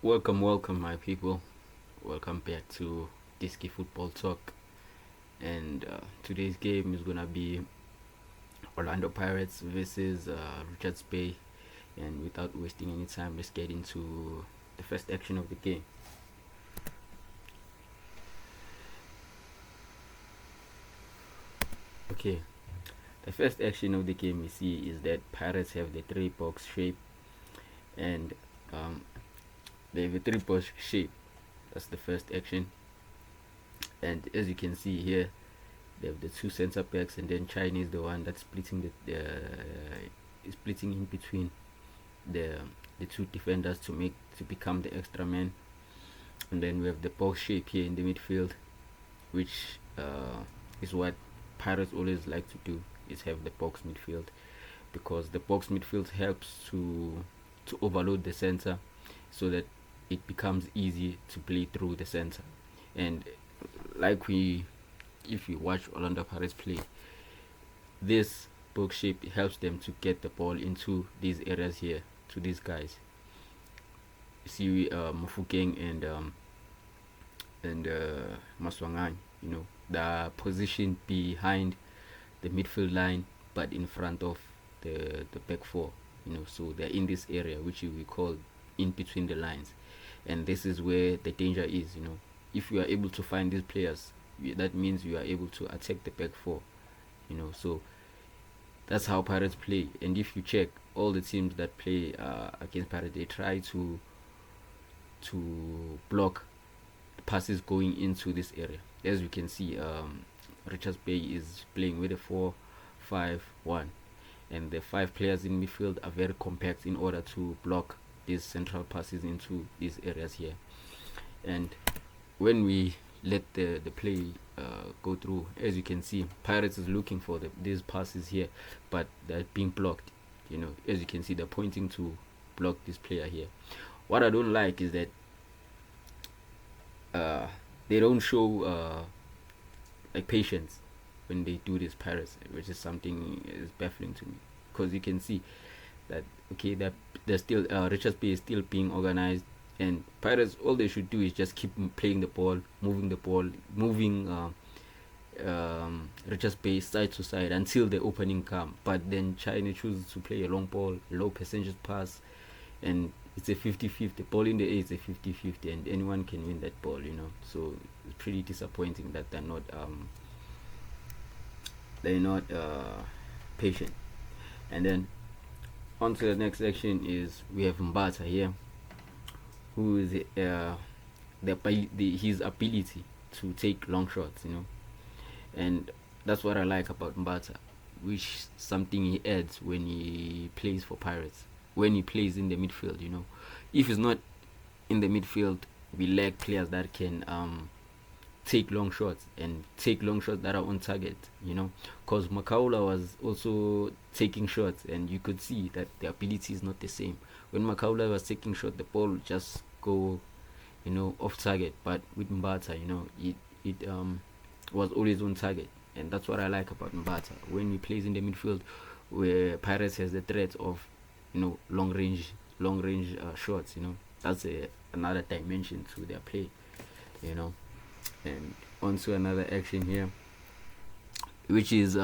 Welcome, my people. Welcome back to Disky Football Talk. And today's game is gonna be Orlando Pirates versus Richards Bay. And without wasting any time, let's get into the first action of the game. Okay, the first action of the game we see is that Pirates have the three box shape, and um, they have a three box shape. That's the first action. And as you can see here, they have the two center backs, and then China is the one that's splitting splitting in between the the two defenders to become the extra man. And then we have the box shape here in the midfield, which is what Pirates always like to do, is have the box midfield, because the box midfield helps to overload the center so that it becomes easy to play through the center. And like we if you watch Orlando Pirates play, this box shape helps them to get the ball into these areas here to these guys. You see Mufukeng and Maswangan, the position behind the midfield line, but in front of the back four. So they're in this area which we call in between the lines, and this is where the danger is. If you are able to find these players, that means you are able to attack the back four. So that's how Pirates play. And if you check all the teams that play against Pirates, they try to block passes going into this area. As you can see, Richards Bay is playing with a 4-5-1, and the five players in midfield are very compact in order to block these central passes into these areas here. And when we let the play go through, as you can see, Pirates is looking for these passes here, but they're being blocked. As you can see, they're pointing to block this player here. What I don't like is that they don't show like patience when they do this, Pirates, which is something is baffling to me, because you can see that that they're still Richards Bay is still being organized, and Pirates, all they should do is just keep playing the ball, moving Richards Bay side to side until the opening come. But then China chooses to play a long ball, low percentage pass, and it's a 50-50. Ball in the air is a 50-50, and anyone can win that ball. So it's pretty disappointing that they're not patient. And then on to the next section is we have Mbata here, who is his ability to take long shots, and that's what I like about Mbata, which something he adds when he plays for Pirates, when he plays in the midfield. If he's not in the midfield, we lack players that can take long shots and take long shots that are on target, because Makaula was also taking shots, and you could see that the ability is not the same. When Makaula was taking shot, the ball would just go off target, but with Mbata, it was always on target. And that's what I like about Mbata when he plays in the midfield, where Pirates has the threat of long range shots. That's another dimension to their play. And onto another action here, which is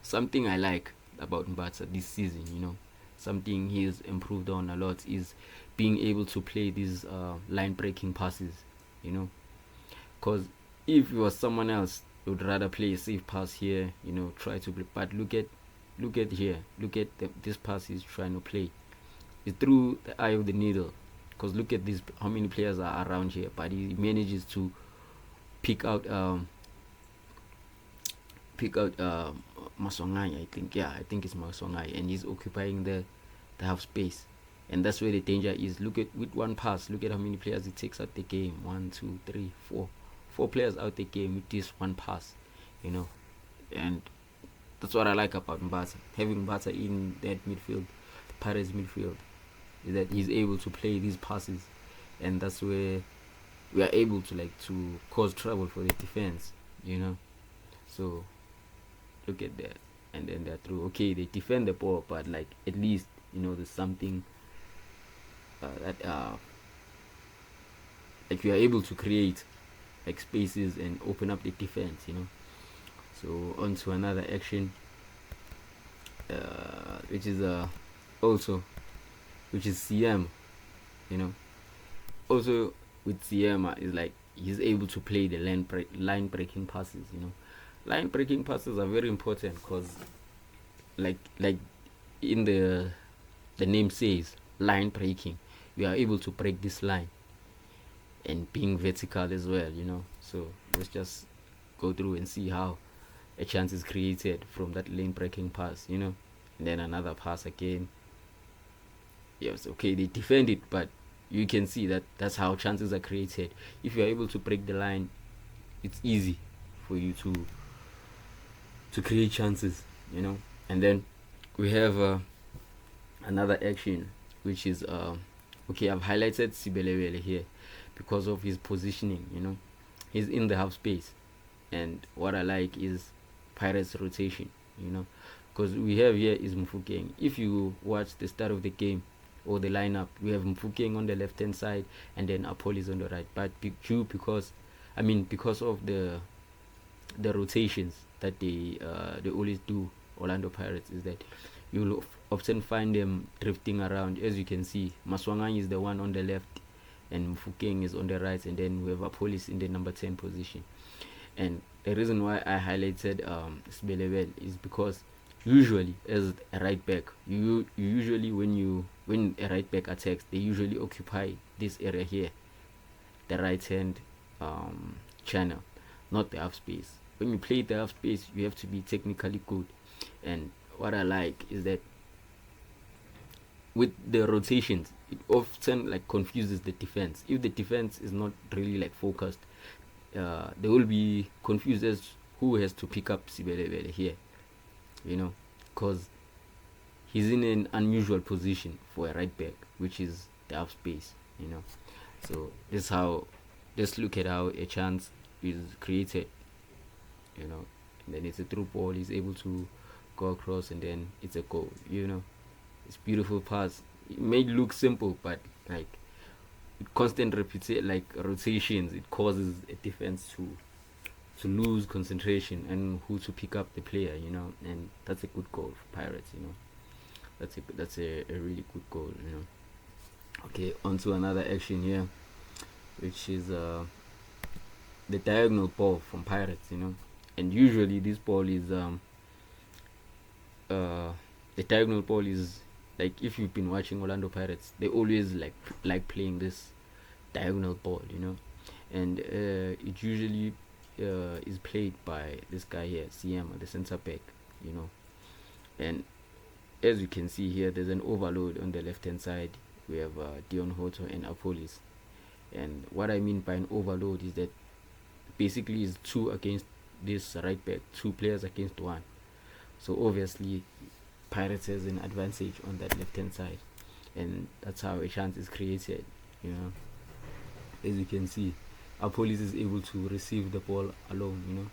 something I like about Mbata this season. Something he's improved on a lot is being able to play these line breaking passes. Because if it was someone else, would rather play a safe pass here, try to play. But look at here, this pass he's trying to play. It's through the eye of the needle, because look at this, how many players are around here, but he manages to pick out Masongai. I think it's Masongai, and he's occupying the half space, and that's where the danger is. Look at, with one pass, look at how many players it takes out the game. 1, 2, 3, 4 players out the game with this one pass, and that's what I like about Mbata. Having Mbata in that midfield, Pirates midfield, is that he's able to play these passes, and that's where we are able to cause trouble for the defense. So look at that, and then they're through. Okay, they defend the ball, but at least there's something that like you are able to create like spaces and open up the defense, So on to another action, which is also which is CM, Also with CM is like he's able to play the line breaking passes, Line breaking passes are very important because like in the name says, line breaking, we are able to break this line and being vertical as well, So let's just go through and see how a chance is created from that lane breaking pass, and then another pass again. Yes, okay, they defend it, but you can see that that's how chances are created. If you're able to break the line, it's easy for you to create chances, And then we have another action, which is okay, I've highlighted Sibelewele here because of his positioning, He's in the half space, and what I like is Pirates rotation, because we have here is Mfukeng. If you watch the start of the game or the lineup, we have Mfukeng on the left hand side and then Appollis on the right. But because of the rotations that they always do, Orlando Pirates, is that you'll often find them drifting around. As you can see, Maswangang is the one on the left and Mfukeng is on the right, and then we have Appollis in the number 10 position. And the reason why I highlighted Sibelewele is because usually as a right back, you usually when a right back attacks, they usually occupy this area here, the right hand channel, not the half space. When you play the half space, you have to be technically good. And what I like is that with the rotations, it often like confuses the defense. If the defense is not really like focused, they will be confused as who has to pick up Sibelewele here, because he's in an unusual position for a right back, which is the half space, So just look at how a chance is created, and then it's a through ball. He's able to go across, and then it's a goal. It's beautiful pass. It may look simple, but like constant rotations, it causes a defense to lose concentration and who to pick up the player, and that's a good goal for Pirates, That's a really good goal, Okay, on to another action here, which is the diagonal ball from Pirates, and usually this ball is the diagonal ball is like, if you've been watching Orlando Pirates, they always like playing this diagonal ball, and it usually is played by this guy here, CM, the center back, and as you can see here, there's an overload on the left hand side. We have Dion Hoto and Appollis, and what I mean by an overload is that basically is 2 against this right back, 2 players against 1. So obviously Pirates has an advantage on that left hand side, and that's how a chance is created, As you can see, Appollis is able to receive the ball alone,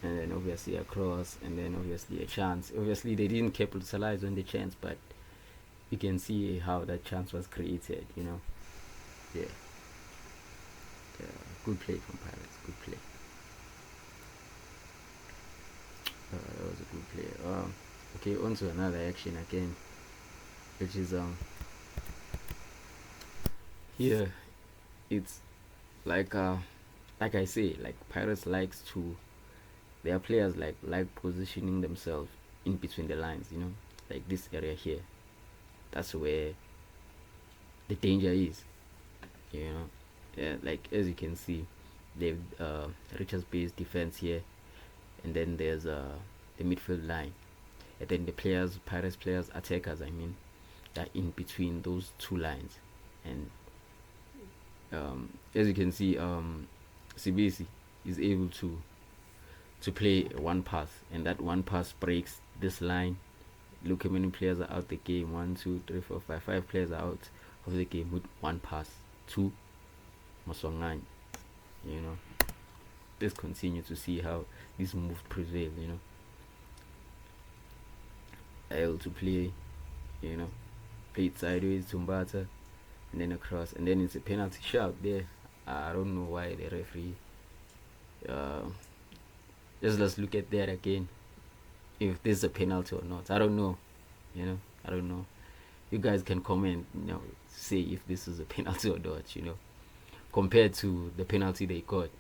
and then obviously across, and then obviously a chance. Obviously they didn't capitalize on the chance, but you can see how that chance was created, yeah. Good play from Pirates, good play. That was a good play. Okay, on to another action again, which is here it's like I say, like Pirates likes to, their players like positioning themselves in between the lines, like this area here. That's where the danger is, Yeah, like as you can see, they've Richards based defense here, and then there's the midfield line, and then the Pirates players, attackers, they're in between those 2 lines, and as you can see, Sibisi is able to play one pass, and that one pass breaks this line. Look how many players are out the game. 1, 2, 3, 4, 5. 5 players are out of the game with one pass to Maswangang. Let's continue to see how this move prevail. Able to play, play it sideways to Mbata, and then a cross, and then it's a penalty shout there. I don't know why the referee. Uh, let's look at that again. If this is a penalty or not, I don't know. I don't know. You guys can comment. Say if this is a penalty or not. Compared to the penalty they got.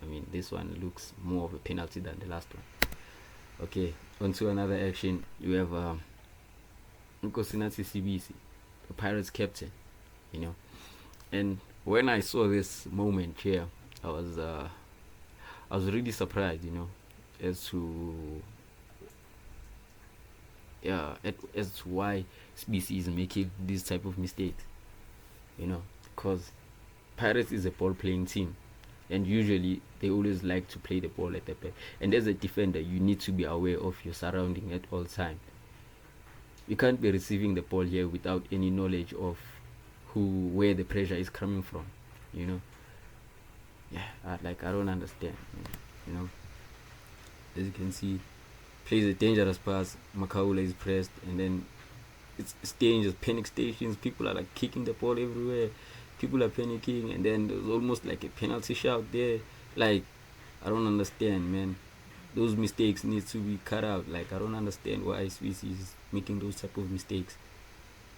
I mean, this one looks more of a penalty than the last one. Okay, on to another action. You have Nkosinati CBC, the Pirates captain. And when I saw this moment here, I was really surprised. As to as to why CBC is making this type of mistakes. Because Pirates is a ball playing team, and usually they always like to play the ball at the back. And as a defender, you need to be aware of your surrounding at all time. You can't be receiving the ball here without any knowledge of where the pressure is coming from. I don't understand. As you can see, plays a dangerous pass. Makaula is pressed, and then it's dangerous. Panic stations. People are like kicking the ball everywhere. People are panicking, and then there's almost like a penalty shout there. Like, I don't understand, man. Those mistakes need to be cut out. Like, I don't understand why Swiss is making those type of mistakes.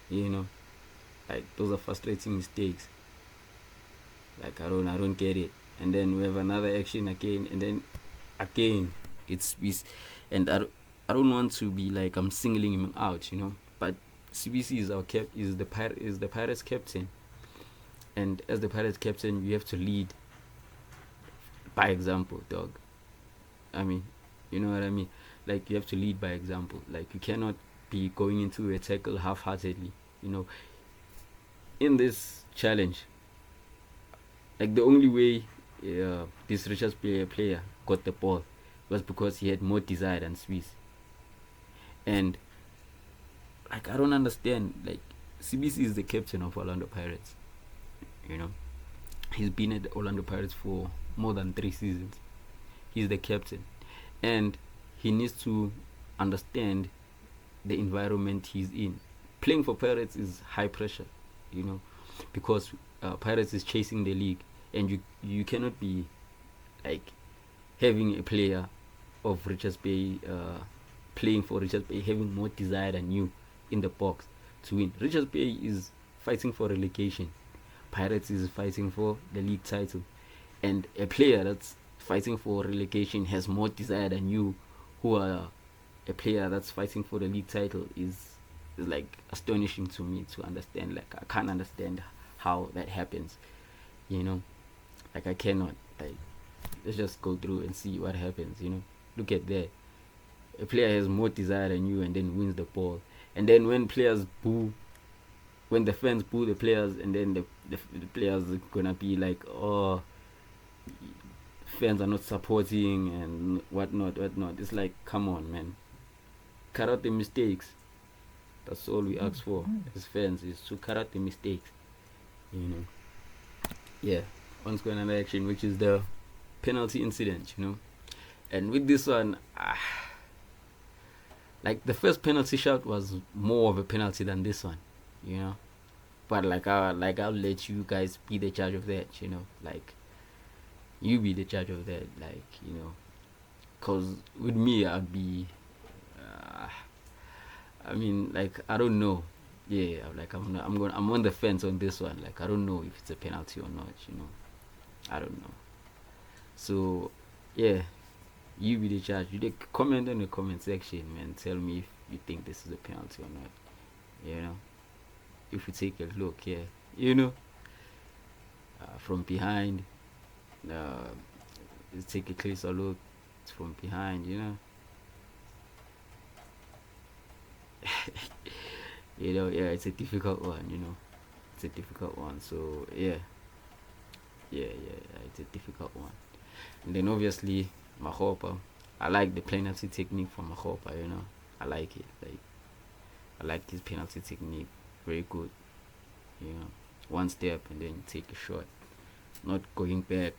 Like, those are frustrating mistakes. Like, I don't get it. And then we have another action again, and then again it's Swiss, and I don't want to be like I'm singling him out, but CBC is the Pirates captain. And as the Pirates captain, you have to lead by example, dog. I mean, you know what I mean? Like, you have to lead by example. Like, you cannot be going into a tackle half-heartedly. In this challenge, like, the only way this Richards player got the ball was because he had more desire than Swiss. And like, I don't understand. Like, CBC is the captain of Orlando Pirates. He's been at the Orlando Pirates for more than 3 seasons. He's the captain, and he needs to understand the environment he's in. Playing for Pirates is high pressure, because Pirates is chasing the league, and you cannot be like having a player of Richards Bay playing for Richards Bay having more desire than you in the box to win. Richards Bay is fighting for relegation. Pirates is fighting for the league title, and a player that's fighting for relegation has more desire than you, who are a player that's fighting for the league title, is like astonishing to me to understand. Like, I can't understand how that happens. Like, I cannot. Like, let's just go through and see what happens. Look at that. A player has more desire than you and then wins the ball, and then when the fans boo the players, and then the players are gonna be like, oh, fans are not supporting and whatnot. It's like, come on, man. Cut out the mistakes. That's all we ask for as fans, is to cut out the mistakes. Yeah. Once going another action, which is the penalty incident, And with this one, like, the first penalty shot was more of a penalty than this one. But I'll let you guys be the judge of that. Like, you be the judge of that. Like, cause with me, I'd be I mean, like, I don't know. Yeah, like, I'm on the fence on this one. Like, I don't know if it's a penalty or not. I don't know. So yeah, you be the judge. You comment in the comment section, man. Tell me if you think this is a penalty or not. If you take a look here, from behind, let's take a closer look. It's from behind, yeah, it's a difficult one. It's a difficult one. So yeah, it's a difficult one. And then obviously Makgopa, I like the penalty technique from Makgopa. I like it. Like, I like his penalty technique. Very good. One step and then take a shot, not going back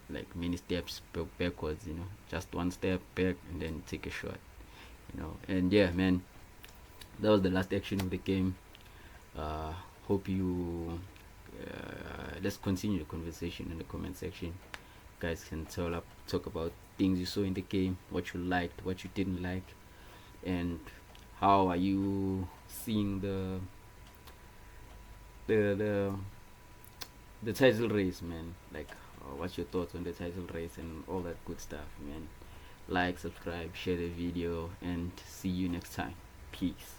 like many steps backwards. Just one step back and then take a shot. And yeah, man, that was the last action of the game. Hope you let's continue the conversation in the comment section. You guys can talk about things you saw in the game, what you liked, what you didn't like, and how are you seeing the the the title race, man. Like, what's your thoughts on the title race and all that good stuff, man. Like, subscribe, share the video, and see you next time. Peace.